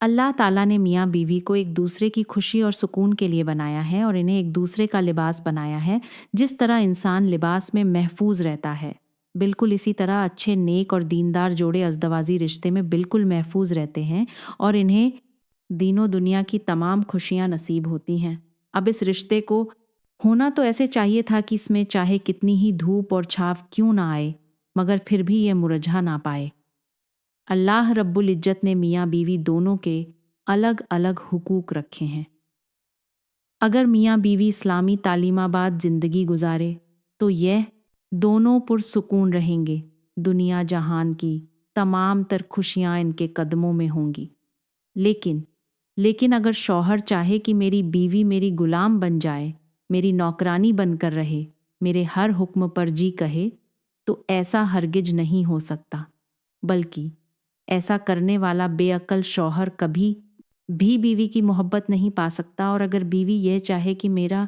अल्लाह ताला ने मियाँ बीवी को एक दूसरे की खुशी और सुकून के लिए बनाया है और इन्हें एक दूसरे का लिबास बनाया है। जिस तरह इंसान लिबास में महफूज रहता है, बिल्कुल इसी तरह अच्छे नेक और दीनदार जोड़े अज़दवाजी रिश्ते में बिल्कुल महफूज रहते हैं और इन्हें दीनों दुनिया की तमाम खुशियाँ नसीब होती हैं। अब इस रिश्ते को होना तो ऐसे चाहिए था कि इसमें चाहे कितनी ही धूप और छाव क्यों ना आए, मगर फिर भी ये मुरझा ना पाए। अल्लाह रब्बुल इज्जत ने मियाँ बीवी दोनों के अलग अलग हुकूक रखे हैं। अगर मियाँ बीवी इस्लामी तालीमाबाद ज़िंदगी गुजारे तो यह दोनों पुरसुकून रहेंगे। दुनिया जहान की तमाम तर खुशियाँ इनके कदमों में होंगी। लेकिन लेकिन अगर शौहर चाहे कि मेरी बीवी मेरी गुलाम बन जाए, मेरी नौकरानी बनकर रहे, मेरे हर हुक्म पर जी कहे, तो ऐसा हरगिज नहीं हो सकता। बल्कि ऐसा करने वाला बेअक्ल शौहर कभी भी बीवी की मोहब्बत नहीं पा सकता। और अगर बीवी यह चाहे कि मेरा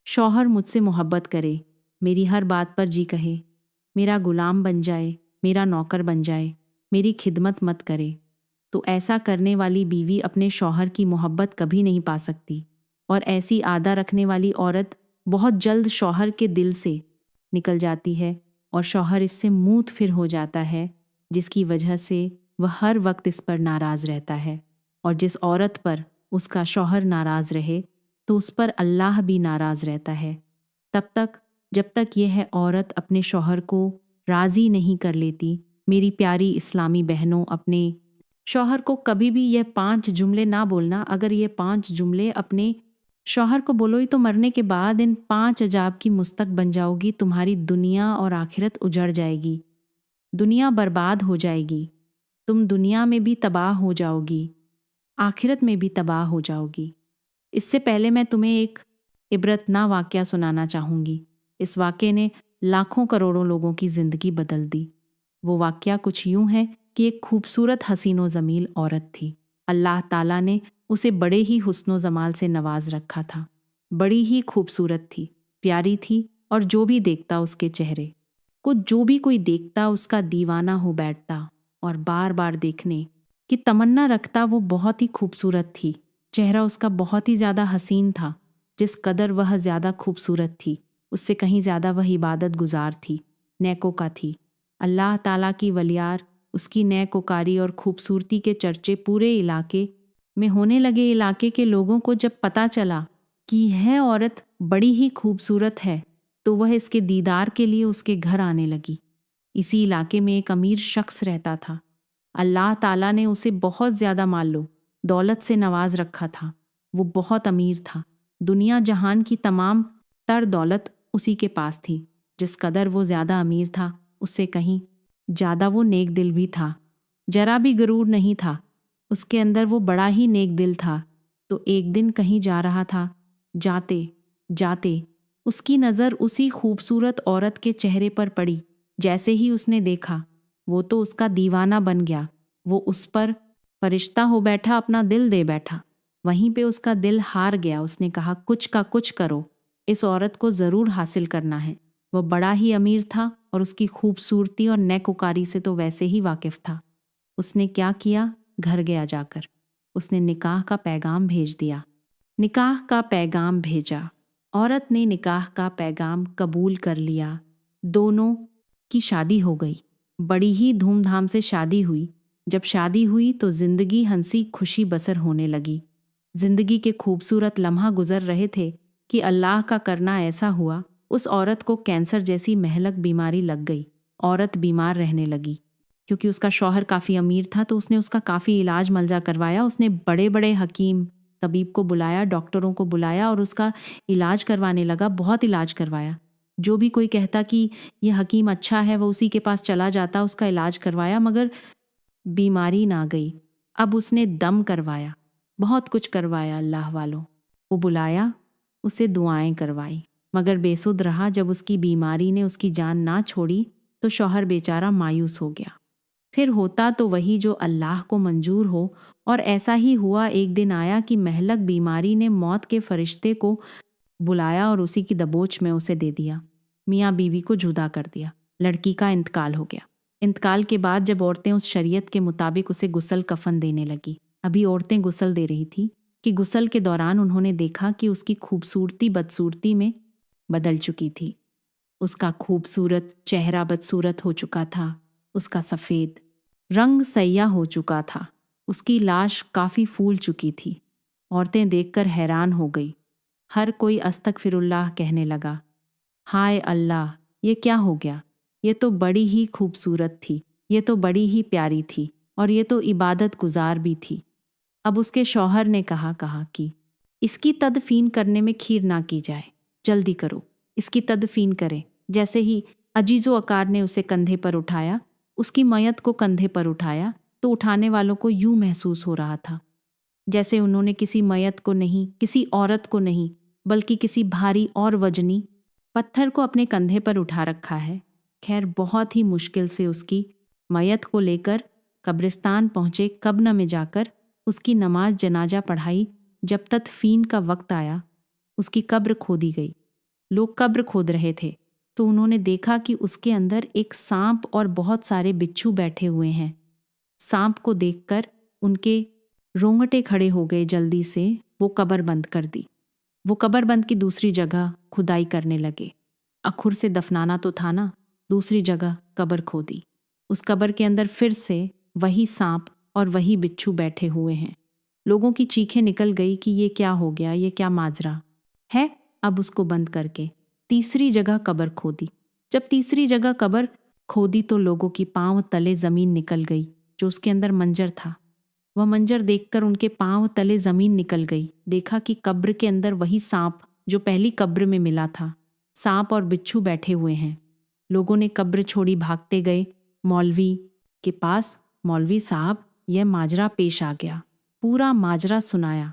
शौहर मुझसे मोहब्बत करे, मेरी हर बात पर जी कहे, मेरा गुलाम बन जाए, मेरा नौकर बन जाए, मेरी खिदमत मत करे, तो ऐसा करने वाली बीवी अपने शौहर की मोहब्बत कभी नहीं पा सकती। और ऐसी आदा रखने वाली औरत बहुत जल्द शौहर के दिल से निकल जाती है और शौहर इससे मूत फिर हो जाता है, जिसकी वजह से वह हर वक्त इस पर नाराज़ रहता है। और जिस औरत पर उसका शौहर नाराज़ रहे तो उस पर अल्लाह भी नाराज़ रहता है। तब तक जब तक यह औरत अपने शौहर को राज़ी नहीं कर लेती। मेरी प्यारी इस्लामी बहनों, अपने शौहर को कभी भी यह 5 जुमले ना बोलना। अगर ये 5 जुमले अपने शौहर को बोलोगी तो मरने के बाद इन 5 अजाब की मुस्तक बन जाओगी। तुम्हारी दुनिया और आखिरत उजड़ जाएगी, दुनिया बर्बाद हो जाएगी, तुम दुनिया में भी तबाह हो जाओगी, आखिरत में भी तबाह हो जाओगी। इससे पहले मैं तुम्हें एक इबरतनाक वाक़या सुनाना चाहूँगी। इस वाक़े ने लाखों करोड़ों लोगों की ज़िंदगी बदल दी। वो वाक़या कुछ यूँ है कि एक खूबसूरत हसीनो ज़मील औरत थी। अल्लाह ताला ने उसे बड़े ही हुस्नो जमाल से नवाज रखा था। बड़ी ही खूबसूरत थी, प्यारी थी, और जो भी देखता उसके चेहरे को, जो भी कोई देखता उसका दीवाना हो बैठता और बार बार देखने की तमन्ना रखता। वो बहुत ही खूबसूरत थी। चेहरा उसका बहुत ही ज़्यादा हसीन था। जिस कदर वह ज़्यादा खूबसूरत थी, उससे कहीं ज़्यादा वह इबादत गुजार थी, नेकों थी। अल्लाह ताला की वलियार उसकी नेकोकारी और खूबसूरती के चर्चे पूरे इलाके में होने लगे। इलाके के लोगों को जब पता चला कि यह औरत बड़ी ही खूबसूरत है, तो वह इसके दीदार के लिए उसके घर आने लगी। इसी इलाके में एक अमीर शख्स रहता था। अल्लाह ताला ने उसे बहुत ज़्यादा मालो दौलत से नवाज रखा था। वो बहुत अमीर था। दुनिया जहान की तमाम तर दौलत उसी के पास थी। जिस कदर वो ज़्यादा अमीर था, उससे कहीं ज़्यादा वो नेक दिल भी था। जरा भी गरूर नहीं था उसके अंदर, वो बड़ा ही नेक दिल था। तो एक दिन कहीं जा रहा था, जाते जाते उसकी नज़र उसी खूबसूरत औरत के चेहरे पर पड़ी। जैसे ही उसने देखा, वो तो उसका दीवाना बन गया। वो उस पर फरिश्ता हो बैठा, अपना दिल दे बैठा। वहीं पे उसका दिल हार गया। उसने कहा, कुछ का कुछ करो, इस औरत को ज़रूर हासिल करना है। वह बड़ा ही अमीर था और उसकी खूबसूरती और नेकोकारी से तो वैसे ही वाकिफ़ था। उसने क्या किया, घर गया जाकर उसने निकाह का पैगाम भेज दिया। निकाह का पैगाम भेजा। औरत ने निकाह का पैगाम कबूल कर लिया। दोनों की शादी हो गई। बड़ी ही धूमधाम से शादी हुई। जब शादी हुई तो ज़िंदगी हंसी खुशी बसर होने लगी। ज़िंदगी के खूबसूरत लम्हा गुजर रहे थे कि अल्लाह का करना ऐसा हुआ, उस औरत को कैंसर जैसी महलक बीमारी लग गई। औरत बीमार रहने लगी। क्योंकि उसका शौहर काफ़ी अमीर था तो उसने उसका काफ़ी इलाज मलजा करवाया। उसने बड़े बड़े हकीम तबीब को बुलाया, डॉक्टरों को बुलाया और उसका इलाज करवाने लगा। बहुत इलाज करवाया। जो भी कोई कहता कि ये हकीम अच्छा है, वो उसी के पास चला जाता, उसका इलाज करवाया, मगर बीमारी ना गई। अब उसने दम करवाया, बहुत कुछ करवाया। अल्लाह वालों वो बुलाया, उसे दुआएं करवाई, मगर बेसुध रहा। जब उसकी बीमारी ने उसकी जान ना छोड़ी तो शौहर बेचारा मायूस हो गया। फिर होता तो वही जो अल्लाह को मंजूर हो, और ऐसा ही हुआ। एक दिन आया कि महलक बीमारी ने मौत के फरिश्ते को बुलाया और उसी की दबोच में उसे दे दिया। मियाँ बीवी को जुदा कर दिया। लड़की का इंतकाल हो गया। इंतकाल के बाद जब औरतें उस शरीयत के मुताबिक उसे गुस्ल कफन देने लगी, अभी औरतें गुस्ल दे रही थी कि गुस्ल के दौरान उन्होंने देखा कि उसकी खूबसूरती बदसूरती में बदल चुकी थी। उसका खूबसूरत चेहरा बदसूरत हो चुका था, उसका सफ़ेद रंग सैया हो चुका था, उसकी लाश काफ़ी फूल चुकी थी। औरतें देखकर हैरान हो गई। हर कोई अस्तगफिरुल्लाह कहने लगा। हाय अल्लाह, ये क्या हो गया? ये तो बड़ी ही खूबसूरत थी, ये तो बड़ी ही प्यारी थी, और ये तो इबादत गुजार भी थी। अब उसके शौहर ने कहा कि इसकी तदफीन करने में खीर ना की जाए, जल्दी करो, इसकी तदफीन करें। जैसे ही अजीज़ो अकार ने उसे कंधे पर उठाया, उसकी मयत को कंधे पर उठाया, तो उठाने वालों को यूं महसूस हो रहा था जैसे उन्होंने किसी मयत को नहीं, किसी औरत को नहीं, बल्कि किसी भारी और वजनी पत्थर को अपने कंधे पर उठा रखा है। खैर, बहुत ही मुश्किल से उसकी मयत को लेकर कब्रिस्तान पहुंचे। कब्र में जाकर उसकी नमाज जनाजा पढ़ाई। जब तदफीन का वक्त आया, उसकी कब्र खोदी गई। लोग कब्र खोद रहे थे तो उन्होंने देखा कि उसके अंदर एक सांप और बहुत सारे बिच्छू बैठे हुए हैं। सांप को देखकर उनके रोंगटे खड़े हो गए। जल्दी से वो कब्र बंद कर दी। वो कब्र बंद की दूसरी जगह खुदाई करने लगे। अखुर से दफनाना तो था ना, दूसरी जगह कब्र खोदी। उस कब्र के अंदर फिर से वही सांप और वही बिच्छू बैठे हुए हैं। लोगों की चीखें निकल गई कि ये क्या हो गया, ये क्या माजरा है। अब उसको बंद करके तीसरी जगह कब्र खोदी। जब तीसरी जगह कब्र खोदी तो लोगों की पांव तले जमीन निकल गई। जो उसके अंदर मंजर था, वह मंजर देखकर उनके पांव तले जमीन निकल गई। देखा कि कब्र के अंदर वही सांप जो पहली कब्र में मिला था, सांप और बिच्छू बैठे हुए हैं। लोगों ने कब्र छोड़ी भागते गए मौलवी के पास। मौलवी साहब, यह माजरा पेश आ गया। पूरा माजरा सुनाया।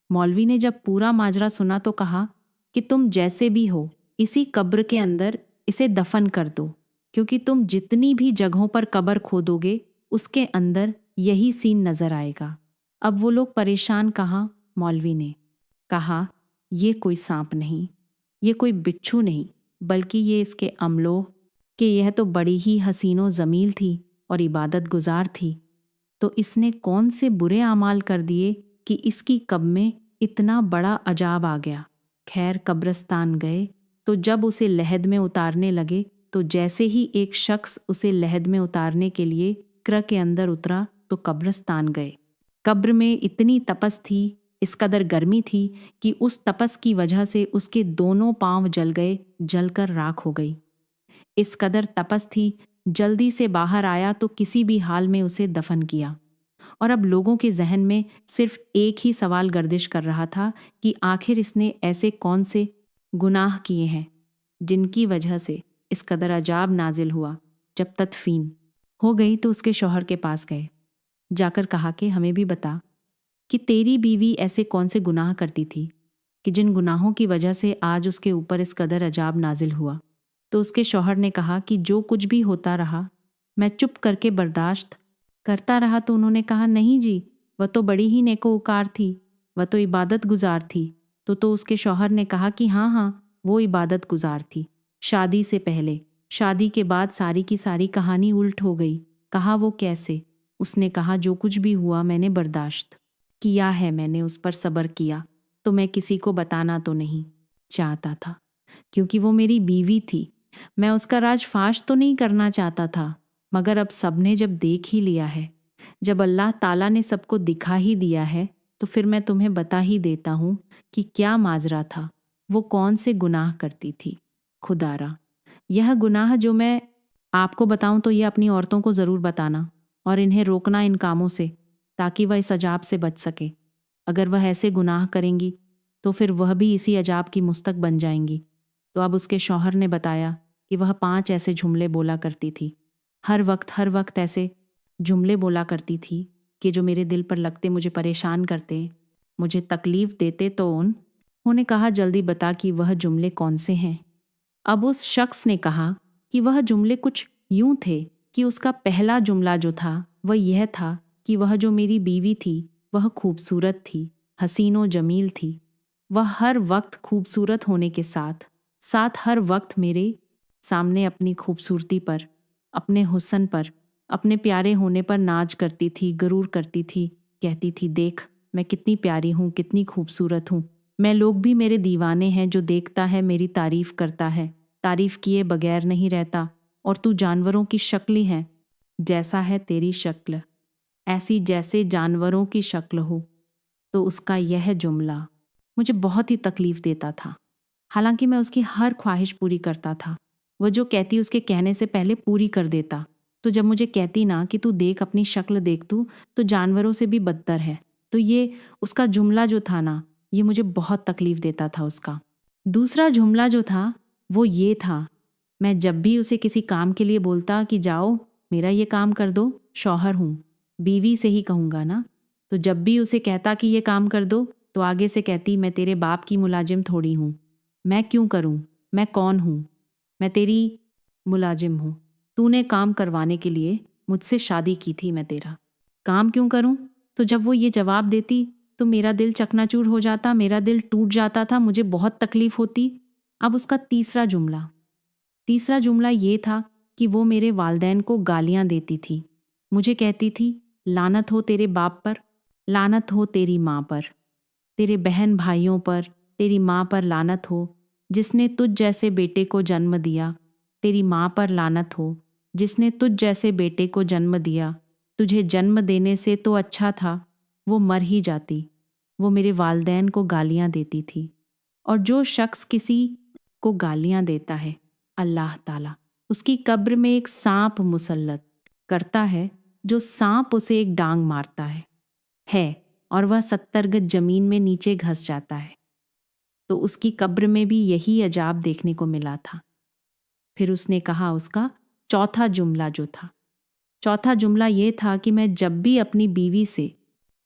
मौलवी ने जब पूरा माजरा सुना तो कहा कि तुम जैसे भी हो, इसी कब्र के अंदर इसे दफन कर दो, क्योंकि तुम जितनी भी जगहों पर कब्र खोदोगे उसके अंदर यही सीन नजर आएगा। अब वो लोग परेशान। कहा, मौलवी ने कहा, ये कोई सांप नहीं, ये कोई बिच्छू नहीं, बल्कि ये इसके अमलों कि यह तो बड़ी ही हसीनो जमील थी और इबादत गुजार थी। तो इसने कौन से बुरे आमाल कर दिए कि इसकी कब्र में इतना बड़ा अजाब आ गया। खैर, कब्रिस्तान गए तो जब उसे लहद में उतारने लगे तो जैसे ही एक शख्स उसे लहद में उतारने के लिए कब्र के अंदर उतरा तो कब्रिस्तान गए। कब्र में इतनी तपस थी, इस कदर गर्मी थी कि उस तपस की वजह से उसके दोनों पांव जल गए, जलकर राख हो गई। इस कदर तपस थी, जल्दी से बाहर आया तो किसी भी हाल में उसे दफन किया। और अब लोगों के जहन में सिर्फ एक ही सवाल गर्दिश कर रहा था कि आखिर इसने ऐसे कौन से गुनाह किए हैं जिनकी वजह से इस कदर अजाब नाजिल हुआ। जब तदफीन हो गई तो उसके शौहर के पास गए। जाकर कहा कि हमें भी बता कि तेरी बीवी ऐसे कौन से गुनाह करती थी कि जिन गुनाहों की वजह से आज उसके ऊपर इस कदर अजाब नाजिल हुआ। तो उसके शौहर ने कहा कि जो कुछ भी होता रहा मैं चुप करके बर्दाश्त करता रहा। तो उन्होंने कहा, नहीं जी, वह तो बड़ी ही नेकोकार थी, वह तो इबादत गुजार थी। तो उसके शौहर ने कहा कि हाँ हाँ, वो इबादत गुजार थी, शादी से पहले। शादी के बाद सारी की सारी कहानी उल्ट हो गई। कहा, वो कैसे? उसने कहा, जो कुछ भी हुआ मैंने बर्दाश्त किया है, मैंने उस पर सब्र किया। तो मैं किसी को बताना तो नहीं चाहता था, क्योंकि वो मेरी बीवी थी। मैं उसका राज फाश तो नहीं करना चाहता था, मगर अब सबने जब देख ही लिया है, जब अल्लाह ताला ने सबको दिखा ही दिया है, तो फिर मैं तुम्हें बता ही देता हूँ कि क्या माजरा था, वो कौन से गुनाह करती थी। खुदारा, यह गुनाह जो मैं आपको बताऊं तो ये अपनी औरतों को ज़रूर बताना और इन्हें रोकना इन कामों से, ताकि वह इस अजाब से बच सके। अगर वह ऐसे गुनाह करेंगी तो फिर वह भी इसी अजाब की मुस्तक बन जाएंगी। तो अब उसके शौहर ने बताया कि वह 5 ऐसे जुमले बोला करती थी। हर वक्त ऐसे जुमले बोला करती थी कि जो मेरे दिल पर लगते मुझे परेशान करते, मुझे तकलीफ़ देते। तो उन्होंने कहा, जल्दी बता कि वह जुमले कौन से हैं। अब उस शख्स ने कहा कि वह जुमले कुछ यूं थे कि उसका पहला जुमला जो था वह यह था कि वह जो मेरी बीवी थी वह खूबसूरत थी, हसीनो जमील थी। वह हर वक्त खूबसूरत होने के साथ साथ हर वक्त मेरे सामने अपनी खूबसूरती पर, अपने हुस्न पर, अपने प्यारे होने पर नाज करती थी, गरूर करती थी। कहती थी, देख मैं कितनी प्यारी हूँ, कितनी खूबसूरत हूँ। मैं लोग भी मेरे दीवाने हैं, जो देखता है मेरी तारीफ करता है, तारीफ किए बगैर नहीं रहता। और तू जानवरों की शक्ल ही है, जैसा है तेरी शक्ल, ऐसी जैसे जानवरों की शक्ल हो। तो उसका यह जुमला मुझे बहुत ही तकलीफ देता था। हालांकि मैं उसकी हर ख्वाहिश पूरी करता था। वह जो कहती उसके कहने से पहले पूरी कर देता। तो जब मुझे कहती ना कि तू देख अपनी शक्ल देख, तू तो जानवरों से भी बदतर है, तो ये उसका जुमला जो था ना, ये मुझे बहुत तकलीफ देता था उसका। दूसरा जुमला जो था वो ये था, मैं जब भी उसे किसी काम के लिए बोलता कि जाओ मेरा ये काम कर दो, शौहर हूँ, बीवी से ही कहूँगा ना, तो जब भी उसे कहता कि ये काम कर दो, तो आगे से कहती मैं तेरे बाप की मुलाजिम थोड़ी हूँ, मैं क्यों करूँ, मैं कौन हूँ, मैं तेरी मुलाजिम हूँ, तूने काम करवाने के लिए मुझसे शादी की थी, मैं तेरा काम क्यों करूँ। तो जब वो ये जवाब देती तो मेरा दिल चकनाचूर हो जाता, मेरा दिल टूट जाता था, मुझे बहुत तकलीफ होती। अब उसका तीसरा जुमला ये था कि वो मेरे वालदैन को गालियां देती थी। मुझे कहती थी, लानत हो तेरे बाप पर, लानत हो तेरी माँ पर, तेरे बहन भाइयों पर, तेरी माँ पर लानत हो जिसने तुझ जैसे बेटे को जन्म दिया, तेरी माँ पर लानत हो जिसने तुझ जैसे बेटे को जन्म दिया। तुझे जन्म देने से तो अच्छा था वो मर ही जाती। वो मेरे वालदैन को गालियां देती थी। और जो शख्स किसी को गालियां देता है, अल्लाह ताला उसकी कब्र में एक सांप मुसल्लत करता है, जो सांप उसे एक डांग मारता है और वह 70 गज जमीन में नीचे घस जाता है। तो उसकी कब्र में भी यही अजाब देखने को मिला था। फिर उसने कहा उसका चौथा जुमला ये था कि मैं जब भी अपनी बीवी से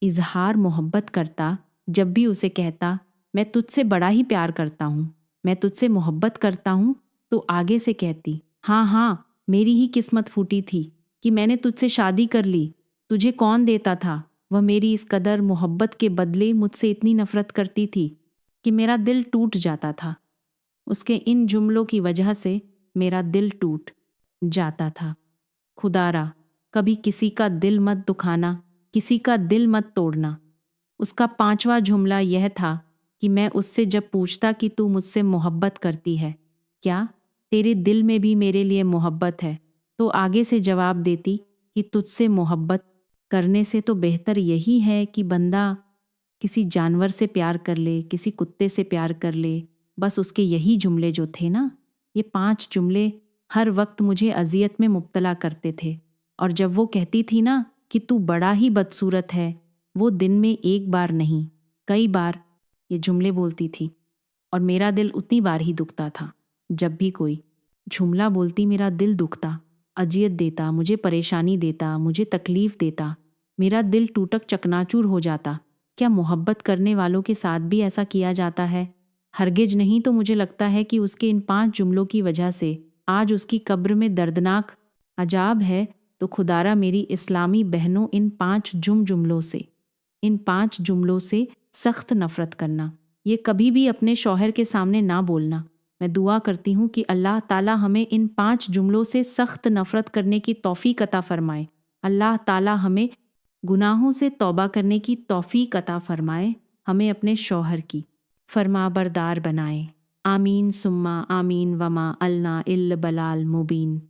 इजहार मोहब्बत करता, जब भी उसे कहता मैं तुझसे बड़ा ही प्यार करता हूँ, मैं तुझसे मोहब्बत करता हूँ, तो आगे से कहती हाँ हाँ मेरी ही किस्मत फूटी थी कि मैंने तुझसे शादी कर ली, तुझे कौन देता था। वह मेरी इस कदर मोहब्बत के बदले मुझसे इतनी नफरत करती थी कि मेरा दिल टूट जाता था। उसके इन जुमलों की वजह से मेरा दिल टूट जाता था। खुदारा कभी किसी का दिल मत दुखाना, किसी का दिल मत तोड़ना। उसका 5वां जुमला यह था कि मैं उससे जब पूछता कि तू मुझसे मोहब्बत करती है, क्या तेरे दिल में भी मेरे लिए मोहब्बत है, तो आगे से जवाब देती कि तुझसे मोहब्बत करने से तो बेहतर यही है कि बंदा किसी जानवर से प्यार कर ले, किसी कुत्ते से प्यार कर ले। बस उसके यही जुमले जो थे ना, ये 5 जुमले हर वक्त मुझे अजियत में मुब्तला करते थे। और जब वो कहती थी ना कि तू बड़ा ही बदसूरत है, वो दिन में एक बार नहीं कई बार ये जुमले बोलती थी और मेरा दिल उतनी बार ही दुखता था। जब भी कोई जुमला बोलती मेरा दिल दुखता, अजियत देता, मुझे परेशानी देता, मुझे तकलीफ देता, मेरा दिल टूटक चकनाचूर हो जाता। क्या मोहब्बत करने वालों के साथ भी ऐसा किया जाता है? हरगिज नहीं। तो मुझे लगता है कि उसके इन 5 जुमलों की वजह से आज उसकी कब्र में दर्दनाक अजाब है। तो खुदारा मेरी इस्लामी बहनों, इन 5 जुमलों से सख्त नफरत करना, ये कभी भी अपने शौहर के सामने ना बोलना। मैं दुआ करती हूँ कि अल्लाह ताला हमें इन 5 जुमलों से सख्त नफरत करने की तौफीक अता फरमाए। अल्लाह ताला हमें गुनाहों से तौबा करने की तौफीक अता फरमाए, हमें अपने शौहर की फरमाबरदार बनाए। आमीन सुम्मा आमीन वमा अलना इल्ल बलाल मुबीन।